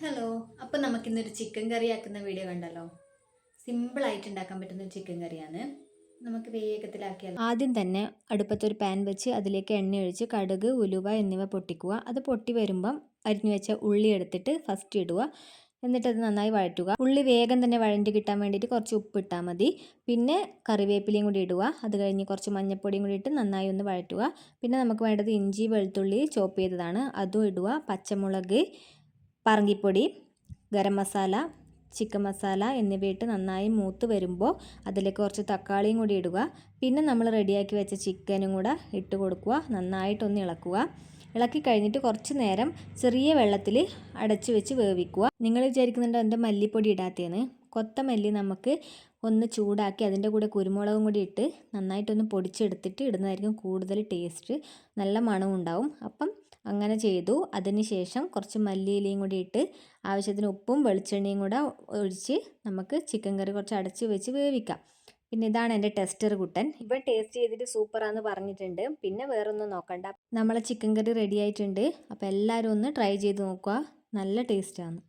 Hello, അപ്പം നമുക്കിന്നൊരു chicken കറി ആക്കുന്ന വീഡിയോ കണ്ടല്ലോ. സിമ്പിളായിട്ട് ഉണ്ടാക്കാൻ പറ്റുന്ന ഒരു ചിക്കൻ കറിയാണ്. നമുക്ക് വേഗത്തിലാക്കിയാലോ. ആദ്യം തന്നെ അടുപ്പത്തൊരു പാൻ വെച്ച് അതിലേക്ക് എണ്ണ ഒഴിച്ച് കടുക്, ഉലുവ എന്നിവ പൊട്ടിക്കുക. അത് പൊട്ടി വരുമ്പം അരിഞ്ഞു വെച്ച ഉള്ളി എടുത്തിട്ട് ഫസ്റ്റ് ഇടുക. എന്നിട്ട് അത് നന്നായി വഴറ്റുക. ഉള്ളി വേഗം തന്നെ വഴണ്ടി കിട്ടാൻ വേണ്ടിയിട്ട് കുറച്ച് ഉപ്പ് ഇട്ടാൽ മതി. പിന്നെ കറിവേപ്പിലയും കൂടി ഇടുക. അത് കഴിഞ്ഞ് കുറച്ച് മഞ്ഞൾപ്പൊടിയും കൂടി ഇട്ട് നന്നായി ഒന്ന് വഴറ്റുക. പിന്നെ നമുക്ക് വേണ്ടത് ഇഞ്ചി വെളുത്തുള്ളി ചോപ്പ് ചെയ്തതാണ്, അതും ഇടുക. പച്ചമുളക്, പറങ്കിപ്പൊടി, ഗരം മസാല, ചിക്കൻ മസാല എന്നിവയിട്ട് നന്നായി മൂത്ത് വരുമ്പോൾ അതിലേക്ക് കുറച്ച് തക്കാളിയും കൂടി ഇടുക. പിന്നെ നമ്മൾ റെഡിയാക്കി വെച്ച ചിക്കനും കൂടെ ഇട്ട് കൊടുക്കുക. നന്നായിട്ടൊന്ന് ഇളക്കുക. ഇളക്കി കഴിഞ്ഞിട്ട് കുറച്ച് നേരം ചെറിയ വെള്ളത്തിൽ അടച്ചു വെച്ച് വേവിക്കുക. നിങ്ങൾ വിചാരിക്കുന്നുണ്ടോ എന്താ മല്ലിപ്പൊടി ഇടാത്തതെന്ന്? കൊത്തമല്ലി നമുക്ക് ഒന്ന് ചൂടാക്കി അതിൻ്റെ കൂടെ കുരുമുളകും കൂടി ഇട്ട് നന്നായിട്ടൊന്ന് പൊടിച്ചെടുത്തിട്ട് ഇടുന്നതായിരിക്കും കൂടുതൽ ടേസ്റ്റ്. നല്ല മണവും ഉണ്ടാവും. അപ്പം അങ്ങനെ ചെയ്തു. അതിന് ശേഷം കുറച്ച് മല്ലിയിലയും കൂടി ഇട്ട് ആവശ്യത്തിന് ഉപ്പും വെളിച്ചെണ്ണയും കൂടെ ഒഴിച്ച് നമുക്ക് ചിക്കൻ കറി കുറച്ച് അടച്ച് വെച്ച് വേവിക്കാം. പിന്നെ ഇതാണ് എൻ്റെ ടെസ്റ്റർ കുട്ടൻ. ഇവൻ ടേസ്റ്റ് ചെയ്തിട്ട് സൂപ്പറാന്ന് പറഞ്ഞിട്ടുണ്ട്. പിന്നെ വേറൊന്നും നോക്കണ്ട, നമ്മളെ ചിക്കൻ കറി റെഡി ആയിട്ടുണ്ട്. അപ്പോൾ എല്ലാവരും ഒന്ന് ട്രൈ ചെയ്ത് നോക്കുക. നല്ല ടേസ്റ്റാണ്.